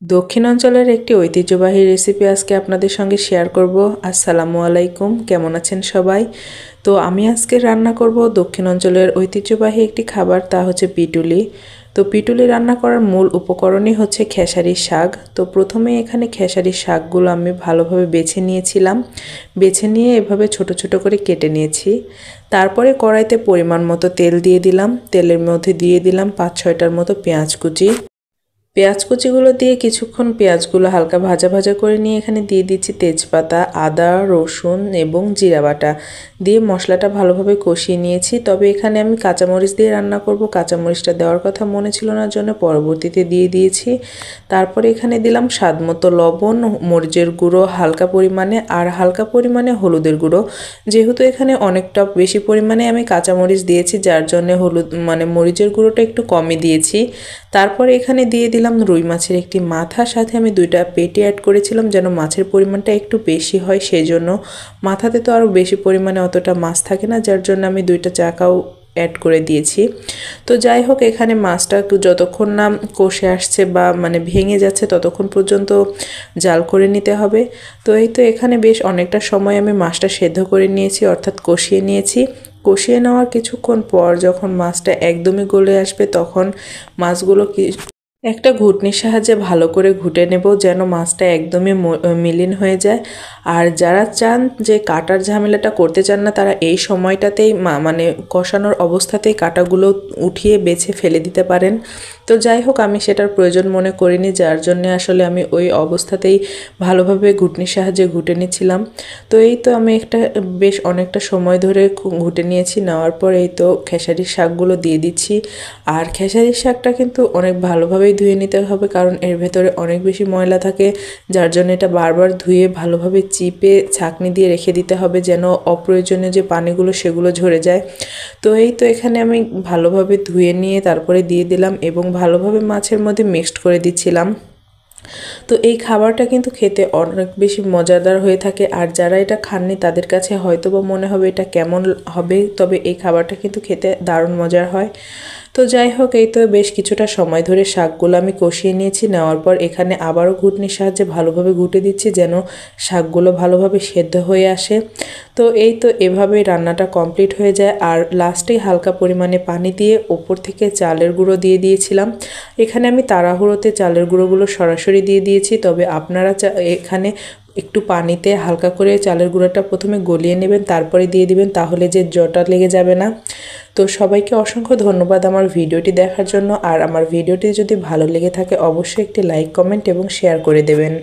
দক্ষিণাঞ্চলের একটি ঐতিহ্যবাহী রেসিপি আজকে আপনাদের সঙ্গে শেয়ার করব। আসসালামু আলাইকুম, কেমন আছেন সবাই? তো আমি আজকে রান্না করব দক্ষিণাঞ্চলের ঐতিহ্যবাহী একটি খাবার, তা হচ্ছে পিটুলি। তো পিটুলি রান্না করার মূল উপকরণই হচ্ছে খেসারির শাক। তো প্রথমে এখানে খেসারির শাকগুলো আমি ভালোভাবে বেছে নিয়েছিলাম। বেছে নিয়ে এভাবে ছোট ছোট করে কেটে নিয়েছি। তারপরে কড়াইতে পরিমাণ মতো তেল দিয়ে দিলাম। তেলের মধ্যে দিয়ে দিলাম 5-6টার মতো পেঁয়াজ কুচি। পেঁয়াজ কুচিগুলো দিয়ে কিছুক্ষণ পেঁয়াজগুলো হালকা ভাজা ভাজা করে নিয়ে এখানে দিয়ে দিচ্ছি তেজপাতা, আদা, রসুন এবং জিরা বাটা দিয়ে মশলাটা ভালোভাবে কষিয়ে নিয়েছি। তবে এখানে আমি কাঁচামরিচ দিয়ে রান্না করব, কাঁচামরিচটা দেওয়ার কথা মনে ছিল না জন্য পরবর্তীতে দিয়ে দিয়েছি। তারপরে এখানে দিলাম স্বাদমতো লবণ, মরিচের গুঁড়ো হালকা পরিমাণে আর হালকা পরিমাণে হলুদের গুঁড়ো। যেহেতু এখানে অনেকটা বেশি পরিমাণে আমি কাঁচামরিচ দিয়েছি, যার জন্য হলুদ মরিচের গুঁড়োটা একটু কমই দিয়েছি। তারপরে এখানে দিয়ে দিলাম রুই মাছের একটি মাথা, সাথে আমি 2টা পেটি অ্যাড করেছিলাম যেন মাছের পরিমাণটা একটু বেশি হয়, সেই জন্য। মাথাতে তো আরও বেশি পরিমাণে অতটা মাছ থাকে না, যার জন্য আমি 2টা চাকাও অ্যাড করে দিয়েছি। তো যাই হোক, এখানে মাছটা একটু যতক্ষণ না কষে আসছে বা ভেঙে যাচ্ছে ততক্ষণ পর্যন্ত জাল করে নিতে হবে। তো এই তো এখানে বেশ অনেকটা সময় আমি মাছটা সেদ্ধ করে নিয়েছি, অর্থাৎ কষিয়ে নিয়েছি। কষিয়ে নেওয়ার কিছুক্ষণ পর যখন মাছটা একদমই গলে আসবে তখন মাছগুলো একটা ঘুটনির সাহায্যে ভালো করে ঘুটে নেব যেন মাছটা একদমই মিলিন হয়ে যায়। আর যারা চান যে কাটার ঝামেলাটা করতে চান না, তারা এই সময়টাতেই কষানোর অবস্থাতেই কাটাগুলো উঠিয়ে বেছে ফেলে দিতে পারেন। তো যাই হোক, আমি সেটার প্রয়োজন মনে করিনি, যার জন্য আসলে আমি ওই অবস্থাতেই ভালোভাবে ঘুটনির সাহায্যে ঘুটে নিচ্ছিলাম। তো এই তো আমি বেশ অনেকটা সময় ধরে ঘুটে নিয়েছি। নেওয়ার পর এই তো খেসারির শাকগুলো দিয়ে দিচ্ছি। আর খেসারির শাকটা কিন্তু অনেক ভালোভাবেই ধুয়ে নিতে হবে, কারণ এর ভেতরে অনেক বেশি ময়লা থাকে, যার জন্য এটা বারবার ধুয়ে ভালোভাবে চিপে ছাঁকনি দিয়ে রেখে দিতে হবে যেন অপ্রয়োজনীয় যে পানিগুলো সেগুলো ঝরে যায়। তো এই তো এখানে আমি ভালোভাবে ধুয়ে নিয়ে তারপরে দিয়ে দিলাম এবং ভালোভাবে মাছের মধ্যে মিক্সড করে দিচ্ছিলাম। তো এই খাবারটা কিন্তু খেতে অনেক বেশি মজাদার হয়ে থাকে, আর যারা এটা খাননি তাদের কাছে হয়তো বা মনে হবে এটা কেমন হবে, তবে এই খাবারটা কিন্তু খেতে দারুণ মজার হয়। তো যাই হোক, এই তো বেশ কিছুটা সময় ধরে শাকগুলো আমি কষিয়ে নিয়েছি। নেওয়ার পর এখানে আবারও ঘুটনির সাহায্যে ভালোভাবে ঘুটে দিচ্ছি যেন শাকগুলো ভালোভাবে সেদ্ধ হয়ে আসে। তো এই তো এভাবেই রান্নাটা কমপ্লিট হয়ে যায়। আর লাস্টে হালকা পরিমাণে পানি দিয়ে ওপর থেকে চালের গুঁড়ো দিয়ে দিয়েছিলাম। এখানে আমি তাড়াহুড়োতে চালের গুঁড়োগুলো সরাসরি দিয়ে দিয়েছি, তবে আপনারা এখানে একটু পানিতে হালকা করে চালের গুঁড়োটা প্রথমে গলিয়ে নেবেন, তারপরে দিয়ে দিবেন, তাহলে যে জটা লেগে যাবে না। তো সবাইকে অসংখ্য ধন্যবাদ আমার ভিডিওটি দেখার জন্য। আর আমার ভিডিওটি যদি ভালো লেগে থাকে অবশ্যই একটি লাইক, কমেন্ট এবং শেয়ার করে দেবেন।